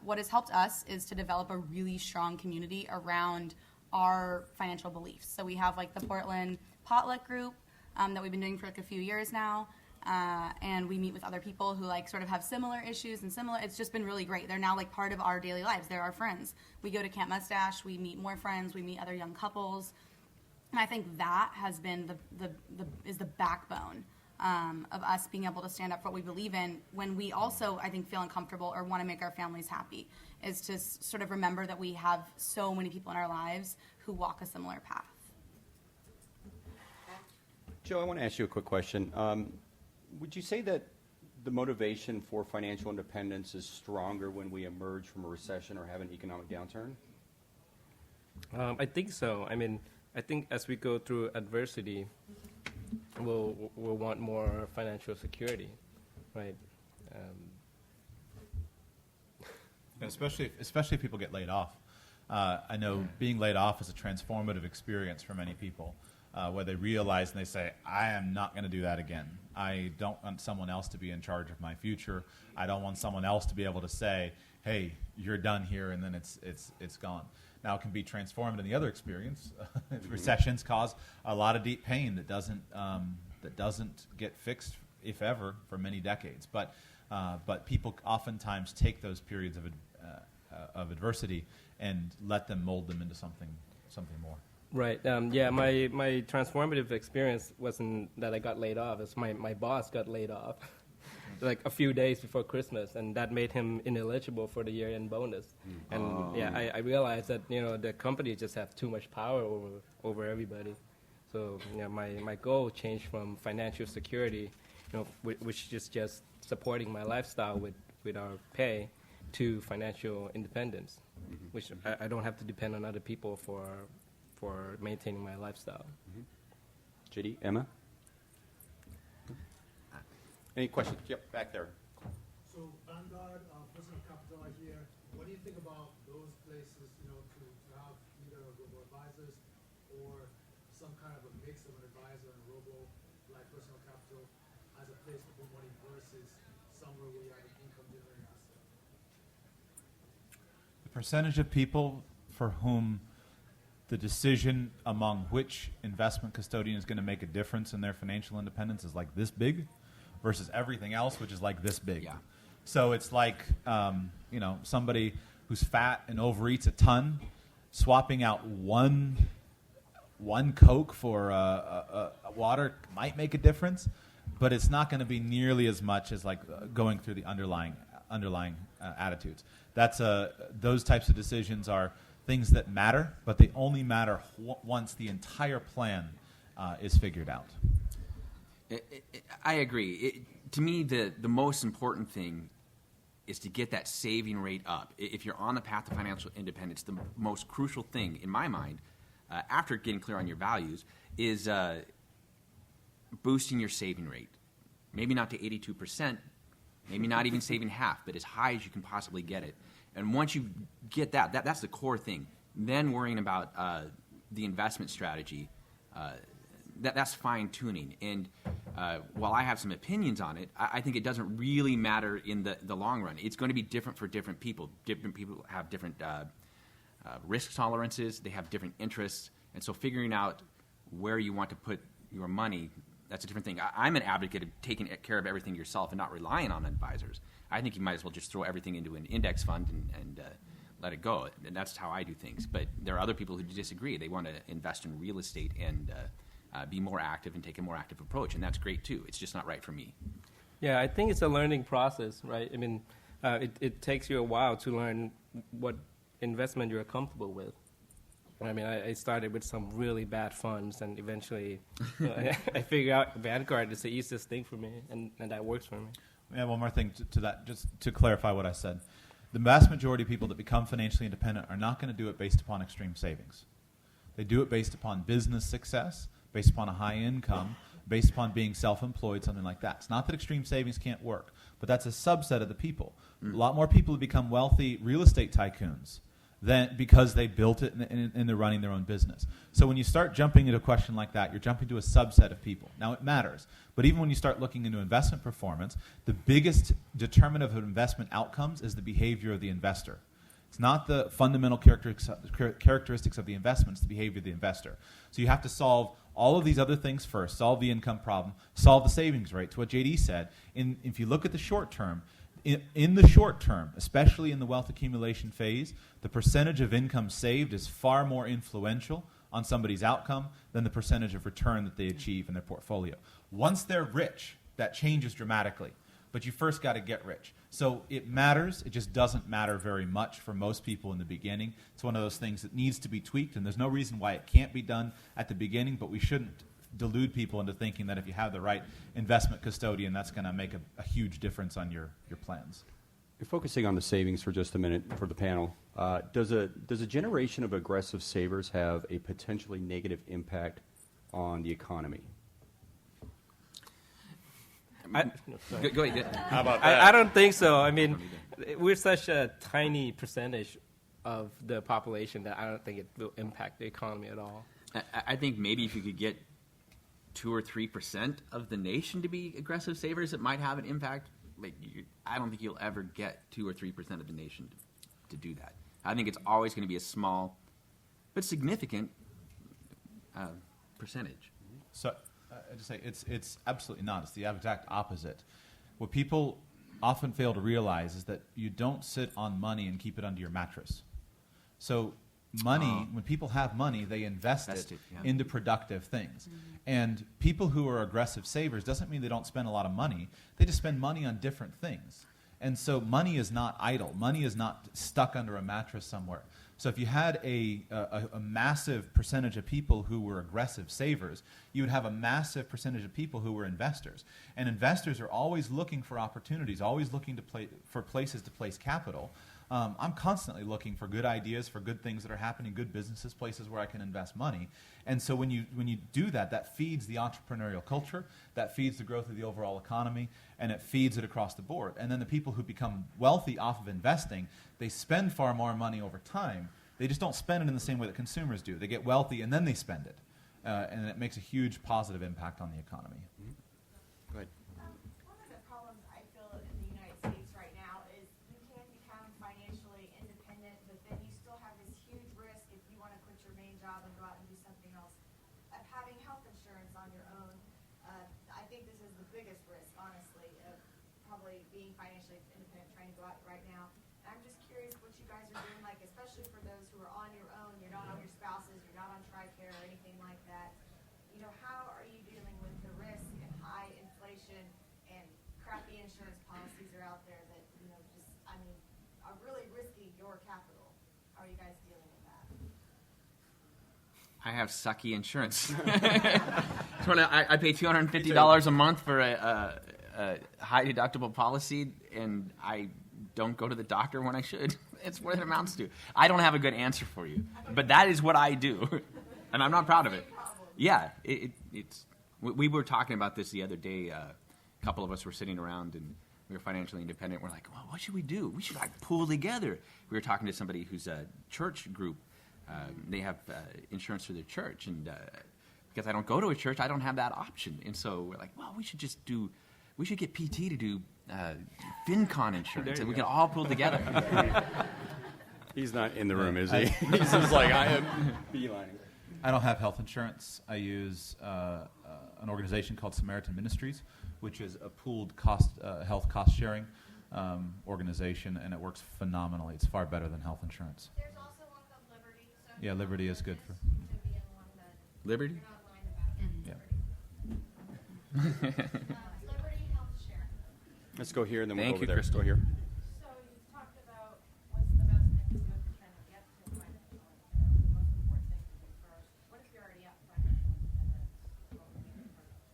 What has helped us is to develop a really strong community around our financial beliefs. So we have like the Portland Potluck group that we've been doing for like a few years now. And we meet with other people who like sort of have similar issues and it's just been really great. They're now like part of our daily lives. They're our friends. We go to Camp Mustache, we meet more friends, we meet other young couples. And I think that has been the backbone of us being able to stand up for what we believe in when we also, I think, feel uncomfortable or want to make our families happy, is to sort of remember that we have so many people in our lives who walk a similar path. Joe, I want to ask you a quick question. Would you say that the motivation for financial independence is stronger when we emerge from a recession or have an economic downturn? I think so. I mean, I think as we go through adversity, we'll want more financial security, right? Especially if people get laid off. I know being laid off is a transformative experience for many people, where they realize and they say, I am not going to do that again. I don't want someone else to be in charge of my future. I don't want someone else to be able to say, hey, you're done here, and then it's gone. Now, it can be transformed in the other experience. Recessions cause a lot of deep pain that doesn't get fixed, if ever, for many decades. But people oftentimes take those periods of adversity and let them mold them into something more. Right. Yeah, my transformative experience wasn't that I got laid off. It's my boss got laid off like a few days before Christmas, and that made him ineligible for the year-end bonus. And I realized that, you know, the company just have too much power over everybody. So, you know, my goal changed from financial security, you know, which is just supporting my lifestyle with our pay, to financial independence, which I don't have to depend on other people for maintaining my lifestyle. JD, Emma? Any questions? Yep, back there. So Vanguard, Personal Capital are here. What do you think about those places, you know, to have either a robo-advisors or some kind of a mix of an advisor and a robo, like Personal Capital, as a place to put money versus somewhere where you have an income-generating asset? The percentage of people for whom the decision among which investment custodian is going to make a difference in their financial independence is like this big versus everything else, which is like this big. Yeah. So it's like, you know, somebody who's fat and overeats a ton, swapping out one Coke for a water might make a difference, but it's not going to be nearly as much as like going through the underlying attitudes. That's those types of decisions are things that matter, but they only matter once the entire plan is figured out. I agree. To me, the most important thing is to get that saving rate up. If you're on the path to financial independence, the most crucial thing, in my mind, after getting clear on your values, is boosting your saving rate. Maybe not to 82%, maybe not even saving half, but as high as you can possibly get it. And once you get that's the core thing. Then worrying about the investment strategy, that's fine tuning. And while I have some opinions on it, I think it doesn't really matter in the long run. It's going to be different for different people. Different people have different risk tolerances. They have different interests. And so figuring out where you want to put your money, that's a different thing. I'm an advocate of taking care of everything yourself and not relying on advisors. I think you might as well just throw everything into an index fund and let it go. And that's how I do things. But there are other people who disagree. They want to invest in real estate and be more active and take a more active approach. And that's great, too. It's just not right for me. Yeah, I think it's a learning process, right? I mean, it takes you a while to learn what investment you're comfortable with. I mean, I started with some really bad funds, and eventually I figured out Vanguard is the easiest thing for me, and that works for me. Yeah, one more thing to that, just to clarify what I said. The vast majority of people that become financially independent are not going to do it based upon extreme savings. They do it based upon business success, based upon a high income, based upon being self-employed, something like that. It's not that extreme savings can't work, but that's a subset of the people. A lot more people have become wealthy real estate tycoons than because they built it and they're running their own business. So when you start jumping into a question like that, you're jumping to a subset of people. Now, it matters. But even when you start looking into investment performance, the biggest determinant of investment outcomes is the behavior of the investor. It's not the fundamental characteristics of the investment, it's the behavior of the investor. So you have to solve all of these other things first, solve the income problem, solve the savings rate. To what JD said, if you look at the short term, in the short term, especially in the wealth accumulation phase, the percentage of income saved is far more influential on somebody's outcome than the percentage of return that they achieve in their portfolio. Once they're rich, that changes dramatically. But you first got to get rich. So it matters. It just doesn't matter very much for most people in the beginning. It's one of those things that needs to be tweaked, and there's no reason why it can't be done at the beginning, but we shouldn't delude people into thinking that if you have the right investment custodian, that's going to make a huge difference on your plans. You're focusing on the savings for just a minute for the panel. Does a generation of aggressive savers have a potentially negative impact on the economy? Go ahead. How about that? I don't think so. I mean, we're such a tiny percentage of the population that I don't think it will impact the economy at all. I think maybe if you could get 2 or 3% of the nation to be aggressive savers, it might have an impact. Like, I don't think you'll ever get 2 or 3% of the nation to do that. I think it's always going to be a small but significant percentage. So I just say it's absolutely not. It's the exact opposite. What people often fail to realize is that you don't sit on money and keep it under your mattress. So money, when people have money, they invest it into productive things. And people who are aggressive savers doesn't mean they don't spend a lot of money. They just spend money on different things. And so money is not idle. Money is not stuck under a mattress somewhere. So if you had a massive percentage of people who were aggressive savers, you would have a massive percentage of people who were investors. And investors are always looking for opportunities, always looking for places to place capital. I'm constantly looking for good ideas, for good things that are happening, good businesses, places where I can invest money. And so when you do that, that feeds the entrepreneurial culture, that feeds the growth of the overall economy, and it feeds it across the board. And then the people who become wealthy off of investing, they spend far more money over time. They just don't spend it in the same way that consumers do. They get wealthy and then they spend it. And it makes a huge positive impact on the economy. Go ahead. One of the problems I feel in the United States right now is you can become financially independent, but then you still have this huge risk if you want to quit your main job and go out and do something else, of having health insurance on your own. I think this is the biggest risk, honestly, of probably being financially independent, trying to go out right now. And I'm just curious what you guys are doing, like especially for those who are on your own, you're not on your spouses, you're not on TRICARE or anything like that. You know, how are you dealing with the risk and high inflation and crappy insurance policies are out there that, you know, just, I mean, are really risking your capital? How are you guys dealing with that? I have sucky insurance. I pay $250 a month for a high deductible policy, and I don't go to the doctor when I should. It's what it amounts to. I don't have a good answer for you, but that is what I do, and I'm not proud of it. Yeah, it's. We were talking about this the other day. A couple of us were sitting around, and we were financially independent. We're like, well, what should we do? We should like pool together. We were talking to somebody who's a church group. They have insurance for their church, and because I don't go to a church, I don't have that option. And so we're like, well, we should get PT to do FinCon insurance, and we can all pull together. He's not in the room, is he? He's just like, I am beelining. I don't have health insurance. I use an organization called Samaritan Ministries, which is a pooled health cost sharing organization, and it works phenomenally. It's far better than health insurance. There's also one called Liberty. So if Yeah, you Liberty want is good for. to be in one that Liberty? you're not lying about. Yeah. Liberty Health Share. Let's go here, and then we'll Thank go you, over there. Crystal. Go here. So you talked about what's the best thing to do if you're trying to get to financial independence. The most important thing to do first. What if you're already at financial independence? What would be the first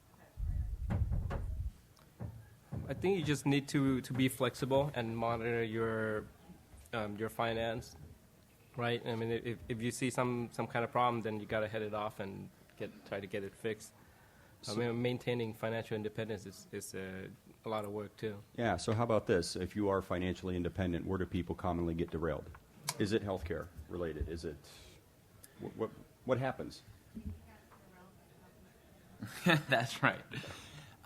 priority? I think you just need to be flexible and monitor your finance, right? I mean, if you see some kind of problem, then you got to head it off and try to get it fixed. I mean, maintaining financial independence is a lot of work too. Yeah, so how about this? If you are financially independent, where do people commonly get derailed? Is it healthcare related? Is it what happens? That's right.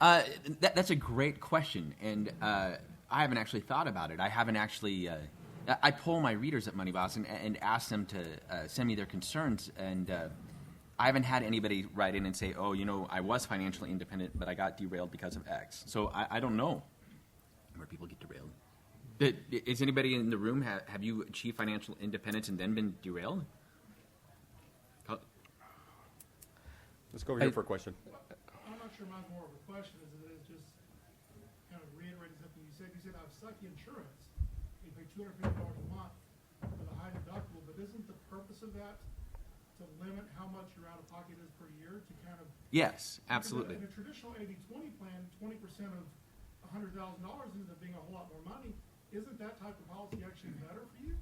That's a great question, and I haven't actually thought about it. I haven't actually. I poll my readers at Money Boss and ask them to send me their concerns, and I haven't had anybody write in and say, "Oh, I was financially independent, but I got derailed because of X." So I don't know where people get derailed. Is anybody in the room have you achieved financial independence and then been derailed? Let's go over here for a question. I'm not sure mine's more of a question as it is just kind of reiterating something you said. You said I have sucky insurance. You pay $250 a month for the high deductible, but isn't the purpose of that to limit how much your out-of-pocket is per year to kind of... Yes, absolutely. In a traditional 80-20 plan, 20% of $100,000 ends up being a whole lot more money. Isn't that type of policy actually better for you?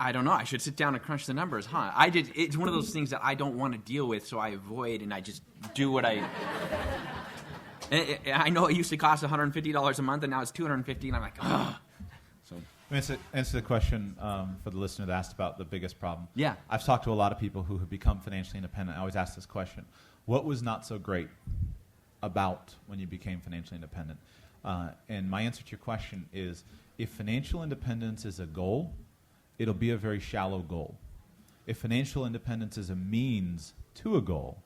I don't know. I should sit down and crunch the numbers, huh? It's one of those things that I don't want to deal with, so I avoid and I just do what I... I know it used to cost $150 a month, and now it's $250, and I'm like, ugh. So, Answer the question for the listener that asked about the biggest problem. Yeah. I've talked to a lot of people who have become financially independent. I always ask this question: what was not so great about when you became financially independent? And my answer to your question is, if financial independence is a goal, it'll be a very shallow goal. If financial independence is a means to a goal,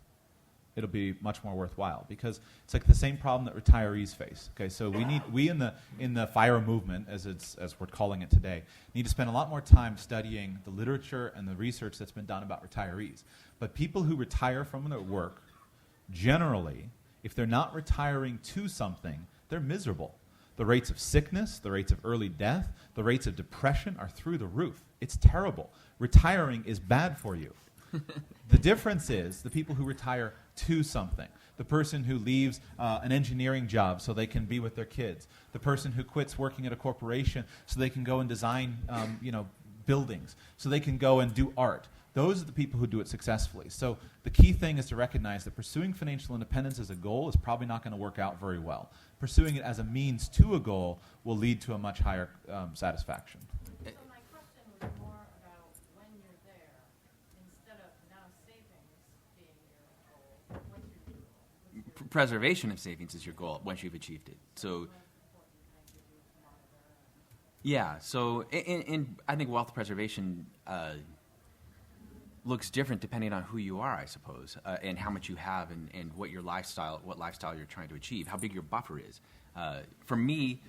it'll be much more worthwhile, because it's like the same problem that retirees face. Okay, so we in the FIRE movement, as we're calling it today, need to spend a lot more time studying the literature and the research that's been done about retirees. But people who retire from their work, generally, if they're not retiring to something, they're miserable. The rates of sickness, the rates of early death, the rates of depression are through the roof. It's terrible. Retiring is bad for you. The difference is the people who retire to something. The person who leaves an engineering job so they can be with their kids. The person who quits working at a corporation so they can go and design buildings, so they can go and do art. Those are the people who do it successfully. So the key thing is to recognize that pursuing financial independence as a goal is probably not going to work out very well. Pursuing it as a means to a goal will lead to a much higher satisfaction. So my question was more about when you're there, instead of now savings being your goal, what's your goal? preservation of savings is your goal once you've achieved it. So, yeah. So, and I think wealth preservation looks different depending on who you are, I suppose, and how much you have, and what lifestyle you're trying to achieve, how big your buffer is. For me,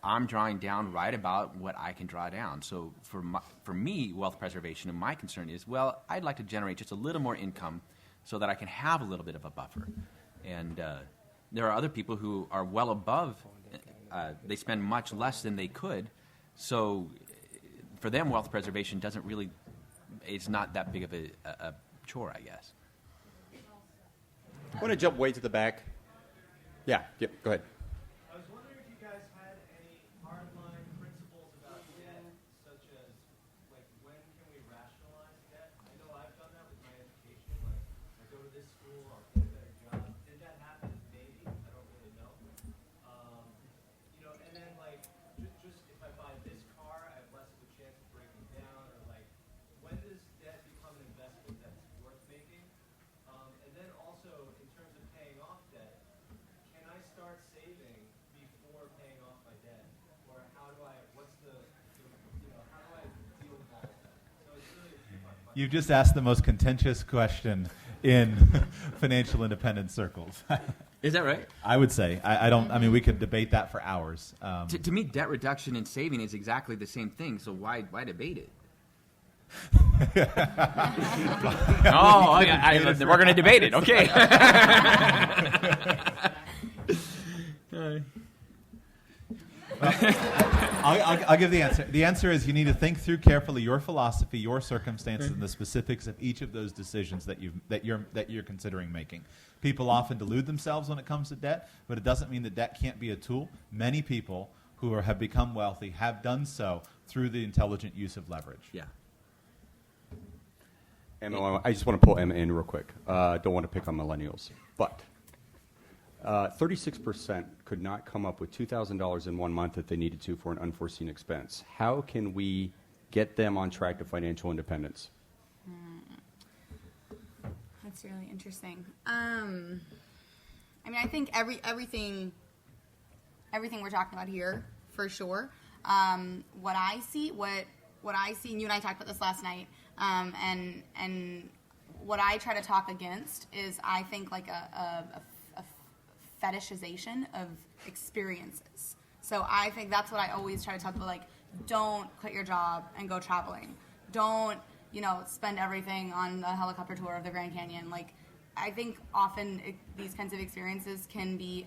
I'm drawing down right about what I can draw down. So for me, wealth preservation, and my concern is, well, I'd like to generate just a little more income so that I can have a little bit of a buffer. And there are other people who are well above. They spend much less than they could. So for them, wealth preservation doesn't really, it's not that big of a chore, I guess. I want to jump way to the back. Yeah, go ahead. I was wondering if you guys had any hardline principles about debt, such as, like, when can we rationalize debt? I know I've done that with my education. Like, I go to this school, I'll get a better job. Did that happen? Maybe. I don't really know. And then, like, just if I buy this car, I have less of a chance of breaking down. Or, like, when does debt become an investment that's worth making? You just asked the most contentious question in financial independence circles. Is that right? I would say. I don't. I mean, we could debate that for hours. To me, debt reduction and saving is exactly the same thing. So why debate it? We're going to debate it. Okay. I'll give the answer. The answer is you need to think through carefully your philosophy, your circumstances, and the specifics of each of those decisions that you're considering making. People often delude themselves when it comes to debt, but it doesn't mean that debt can't be a tool. Many people who have become wealthy have done so through the intelligent use of leverage. Yeah. Emma, I just want to pull Emma in real quick. Don't want to pick on millennials, but 36% could not come up with $2,000 in 1 month if they needed to for an unforeseen expense. How can we get them on track to financial independence? That's really interesting. I mean, I think everything we're talking about here, for sure. What I see, and you and I talked about this last night, and what I try to talk against is I think like a fetishization of experiences. So I think that's what I always try to talk about, like, don't quit your job and go traveling. Don't, spend everything on the helicopter tour of the Grand Canyon. Like, I think often these kinds of experiences can be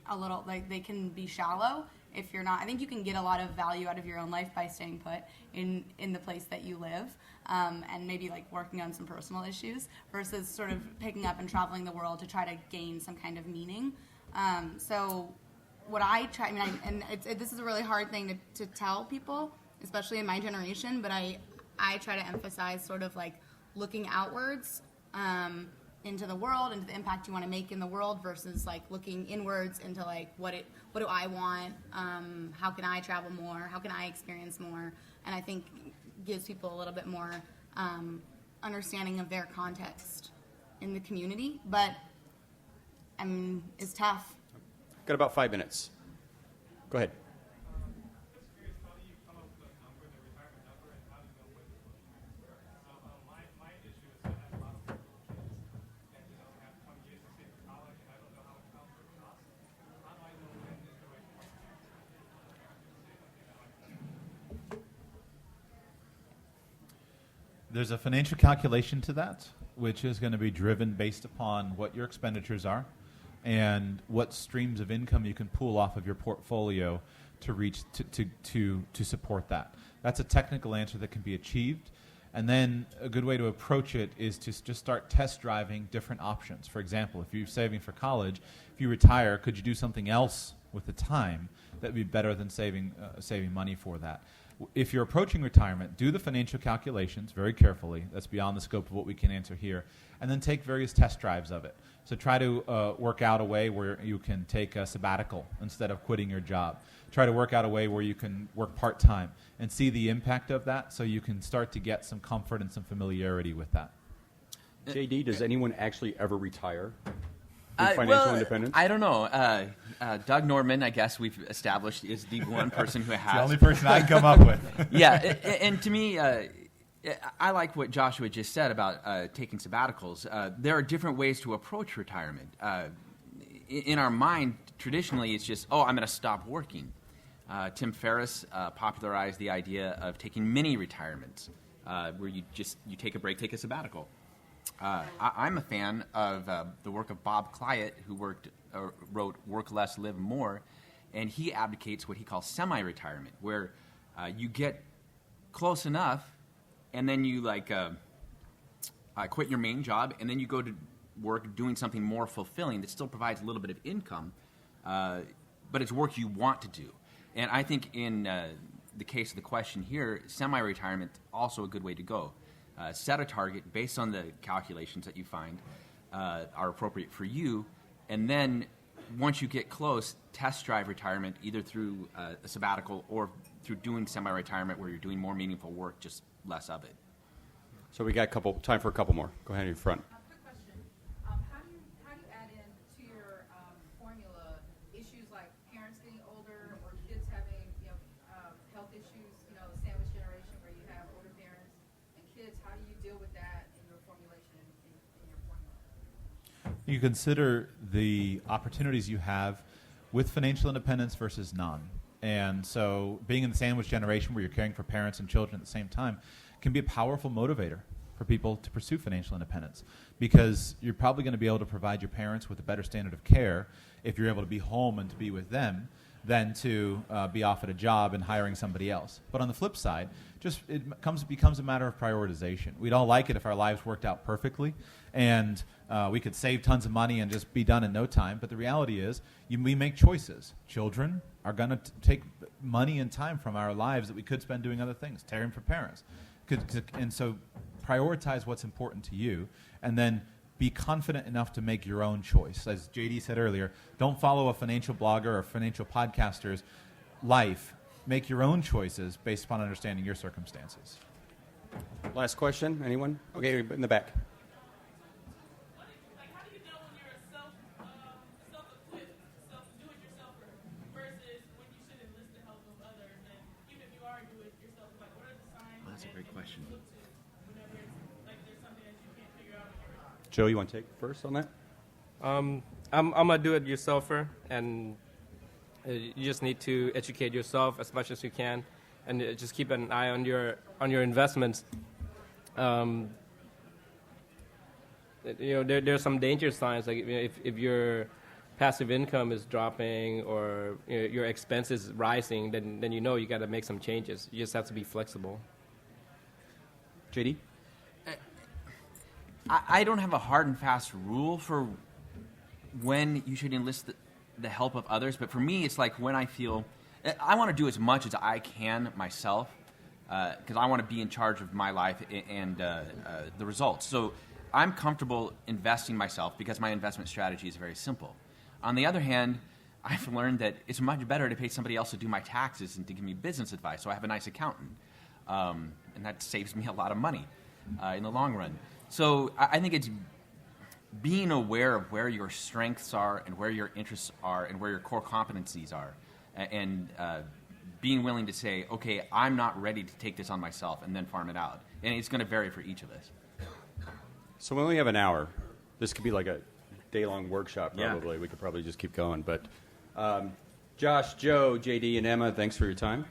a little, like, they can be shallow if you're not. I think you can get a lot of value out of your own life by staying put in the place that you live, and maybe like working on some personal issues versus sort of picking up and traveling the world to try to gain some kind of meaning. So what I try, this is a really hard thing to tell people, especially in my generation, but I try to emphasize sort of like looking outwards into the world, into the impact you want to make in the world versus like looking inwards into like what do I want, how can I travel more, how can I experience more, and I think gives people a little bit more understanding of their context in the community, but it's tough. Got about 5 minutes. Go ahead. There's a financial calculation to that, which is going to be driven based upon what your expenditures are and what streams of income you can pull off of your portfolio to reach to support that. That's a technical answer that can be achieved. And then a good way to approach it is to just start test driving different options. For example, if you're saving for college, if you retire, could you do something else with the time that would be better than saving money for that? If you're approaching retirement, do the financial calculations very carefully. That's beyond the scope of what we can answer here. And then take various test drives of it. So try to work out a way where you can take a sabbatical instead of quitting your job. Try to work out a way where you can work part-time and see the impact of that so you can start to get some comfort and some familiarity with that. JD, does anyone actually ever retire? Financial independence? I don't know. Doug Norman, I guess we've established, is the one person who has. The only person I can come up with. Yeah, and to me, I like what Joshua just said about taking sabbaticals. There are different ways to approach retirement. In our mind, traditionally, it's just, I'm going to stop working. Tim Ferriss popularized the idea of taking mini retirements, where you take a break, take a sabbatical. I'm a fan of the work of Bob Clayett, who wrote Work Less, Live More, and he advocates what he calls semi-retirement, where you get close enough, and then you quit your main job, and then you go to work doing something more fulfilling that still provides a little bit of income, but it's work you want to do. And I think in the case of the question here, semi-retirement is also a good way to go. Set a target based on the calculations that you find are appropriate for you, and then once you get close, test drive retirement either through a sabbatical or through doing semi-retirement where you're doing more meaningful work, just less of it. So we got time for a couple more. Go ahead in front. Quick question. How do you add in to your formula issues like parents getting older or kids having health issues, the sandwich generation where you have older parents and kids? How do You consider the opportunities you have with financial independence versus none. And so being in the sandwich generation where you're caring for parents and children at the same time can be a powerful motivator for people to pursue financial independence, because you're probably going to be able to provide your parents with a better standard of care if you're able to be home and to be with them than to be off at a job and hiring somebody else. But on the flip side, becomes a matter of prioritization. We'd all like it if our lives worked out perfectly and we could save tons of money and just be done in no time. But the reality is we make choices. Children are going to take money and time from our lives that we could spend doing other things, caring for parents. And so prioritize what's important to you, and then be confident enough to make your own choice. As JD said earlier, don't follow a financial blogger or financial podcaster's life. Make your own choices based upon understanding your circumstances. Last question, anyone? Okay, in the back. That's a great question. Joe, you want to take first on that? I'm a do-it-yourselfer, and you just need to educate yourself as much as you can, and just keep an eye on your investments. There's some danger signs, like if your passive income is dropping or your expenses rising, then you know you got to make some changes. You just have to be flexible. JD? I don't have a hard and fast rule for when you should enlist the help of others, but for me, it's like when I feel I want to do as much as I can myself, because I want to be in charge of my life and the results. So I'm comfortable investing myself because my investment strategy is very simple. On the other hand, I've learned that it's much better to pay somebody else to do my taxes and to give me business advice, so I have a nice accountant, and that saves me a lot of money in the long run. So I think it's being aware of where your strengths are and where your interests are and where your core competencies are, and being willing to say, okay, I'm not ready to take this on myself, and then farm it out. And it's going to vary for each of us. So we only have an hour. This could be like a day-long workshop, probably. Yeah. We could probably just keep going. But Josh, Joe, JD, and Emma, thanks for your time.